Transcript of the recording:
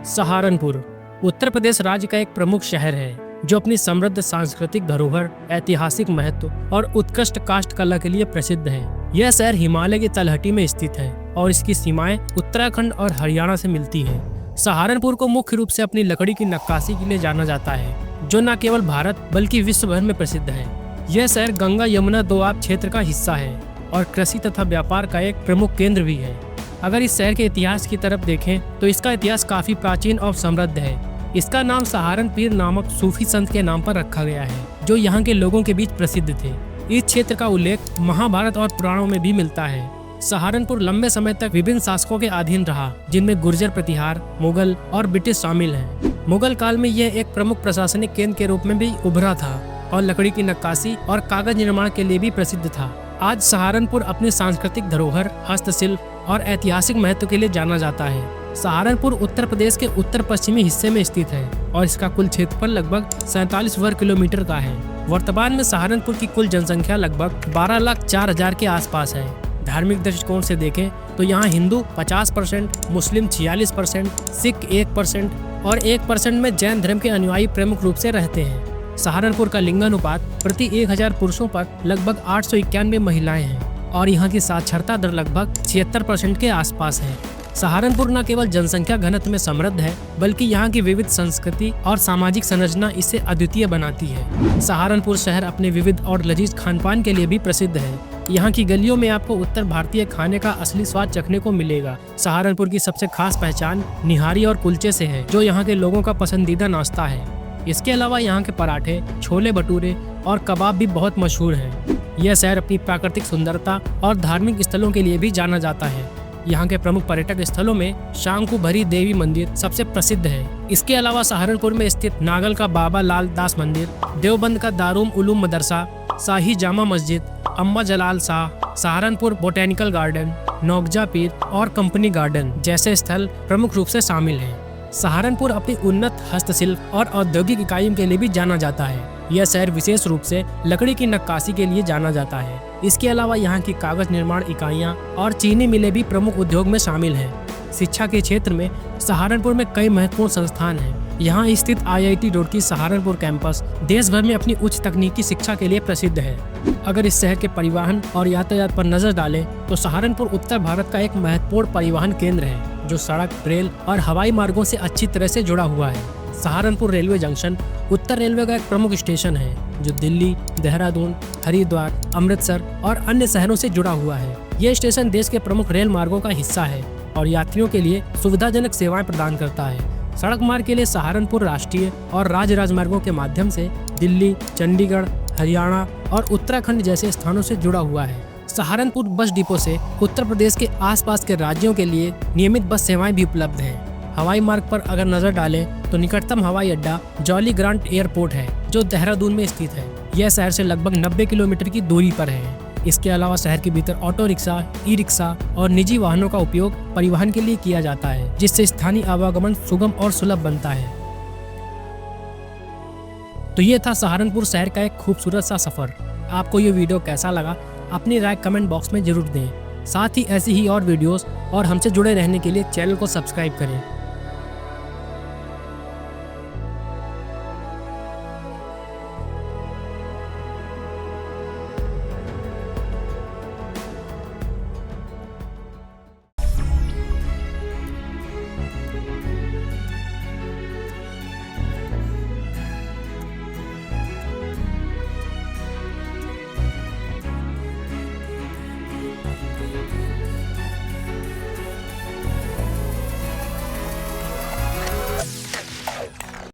सहारनपुर उत्तर प्रदेश राज्य का एक प्रमुख शहर है जो अपनी समृद्ध सांस्कृतिक धरोहर, ऐतिहासिक महत्व और उत्कृष्ट काष्ठ कला के लिए प्रसिद्ध है। यह शहर हिमालय की तलहटी में स्थित है और इसकी सीमाएं उत्तराखंड और हरियाणा से मिलती है। सहारनपुर को मुख्य रूप से अपनी लकड़ी की नक्काशी के लिए जाना जाता है, जो न केवल भारत बल्कि विश्व भर में प्रसिद्ध है। यह शहर गंगा यमुना दोआब क्षेत्र का हिस्सा है और कृषि तथा व्यापार का एक प्रमुख केंद्र भी है। अगर इस शहर के इतिहास की तरफ देखें तो इसका इतिहास काफी प्राचीन और समृद्ध है। इसका नाम सहारन पीर नामक सूफी संत के नाम पर रखा गया है, जो यहाँ के लोगों के बीच प्रसिद्ध थे। इस क्षेत्र का उल्लेख महाभारत और पुराणों में भी मिलता है। सहारनपुर लंबे समय तक विभिन्न शासकों के अधीन रहा, जिनमें गुर्जर प्रतिहार, मुगल और ब्रिटिश शामिल हैं। मुगल काल में यह एक प्रमुख प्रशासनिक केंद्र के रूप में भी उभरा था और लकड़ी की नक्काशी और कागज निर्माण के लिए भी प्रसिद्ध था। आज सहारनपुर अपनी सांस्कृतिक धरोहर, हस्तशिल्प और ऐतिहासिक महत्व के लिए जाना जाता है। सहारनपुर उत्तर प्रदेश के उत्तर पश्चिमी हिस्से में स्थित है और इसका कुल क्षेत्रफल लगभग 47 वर्ग किलोमीटर का है। वर्तमान में सहारनपुर की कुल जनसंख्या लगभग 12,04,000 के आसपास है। धार्मिक दृष्टिकोण से देखें तो यहाँ हिंदू 50%, मुस्लिम 46%, सिख 1% और 1% में जैन धर्म के अनुयायी प्रमुख रूप से रहते हैं। सहारनपुर का लिंगानुपात प्रति 1000 पुरुषों पर लगभग 891 महिलाएं हैं और यहाँ की साक्षरता दर लगभग 76% के आसपास है। सहारनपुर न केवल जनसंख्या घनत्व में समृद्ध है, बल्कि यहाँ की विविध संस्कृति और सामाजिक संरचना इसे अद्वितीय बनाती है। सहारनपुर शहर अपने विविध और लजीज खानपान के लिए भी प्रसिद्ध है। यहाँ की गलियों में आपको उत्तर भारतीय खाने का असली स्वाद चखने को मिलेगा। सहारनपुर की सबसे खास पहचान निहारी और कुलचे से है, जो यहाँ के लोगों का पसंदीदा नाश्ता है। इसके अलावा यहाँ के पराठे, छोले भटूरे और कबाब भी बहुत मशहूर हैं। यह शहर अपनी प्राकृतिक सुंदरता और धार्मिक स्थलों के लिए भी जाना जाता है। यहाँ के प्रमुख पर्यटक स्थलों में शांकु भरी देवी मंदिर सबसे प्रसिद्ध है। इसके अलावा सहारनपुर में स्थित नागल का बाबा लाल दास मंदिर, देवबंद का दारुल उलूम मदरसा, शाही जामा मस्जिद, अम्मा जलाल शाह, सहारनपुर बोटेनिकल गार्डन, नौगजा पीर और कंपनी गार्डन जैसे स्थल प्रमुख रूप से शामिल हैं। सहारनपुर अपनी उन्नत हस्तशिल्प और औद्योगिक इकाइयों के लिए भी जाना जाता है। यह शहर विशेष रूप से लकड़ी की नक्काशी के लिए जाना जाता है। इसके अलावा यहाँ की कागज निर्माण इकाइयाँ और चीनी मिलें भी प्रमुख उद्योग में शामिल हैं। शिक्षा के क्षेत्र में सहारनपुर में कई महत्वपूर्ण संस्थान हैं। यहाँ स्थित IIT रुड़की सहारनपुर कैंपस देश भर में अपनी उच्च तकनीकी शिक्षा के लिए प्रसिद्ध है। अगर इस शहर के परिवहन और यातायात पर नजर डालें तो सहारनपुर उत्तर भारत का एक महत्वपूर्ण परिवहन केंद्र है, जो सड़क, रेल और हवाई मार्गों से अच्छी तरह से जुड़ा हुआ है। सहारनपुर रेलवे जंक्शन उत्तर रेलवे का एक प्रमुख स्टेशन है, जो दिल्ली, देहरादून, हरिद्वार, अमृतसर और अन्य शहरों से जुड़ा हुआ है। यह स्टेशन देश के प्रमुख रेल मार्गों का हिस्सा है और यात्रियों के लिए सुविधाजनक सेवाएं प्रदान करता है। सड़क मार्ग के लिए सहारनपुर राष्ट्रीय और राज्य राजमार्गों के माध्यम से दिल्ली, चंडीगढ़, हरियाणा और उत्तराखंड जैसे स्थानों से जुड़ा हुआ है। सहारनपुर बस डिपो से उत्तर प्रदेश के आसपास के राज्यों के लिए नियमित बस सेवाएं भी उपलब्ध हैं। हवाई मार्ग पर अगर नजर डालें तो निकटतम हवाई अड्डा जॉली ग्रांट एयरपोर्ट है, जो देहरादून में स्थित है। यह शहर से लगभग 90 किलोमीटर की दूरी पर है। इसके अलावा शहर के भीतर ऑटो रिक्शा, ई रिक्शा और निजी वाहनों का उपयोग परिवहन के लिए किया जाता है, जिससे स्थानीय आवागमन सुगम और सुलभ बनता है। तो ये था सहारनपुर शहर का एक खूबसूरत सा सफर। आपको ये वीडियो कैसा लगा, अपनी राय कमेंट बॉक्स में जरूर दें। साथ ही ऐसी ही और वीडियोस और हमसे जुड़े रहने के लिए चैनल को सब्सक्राइब करें।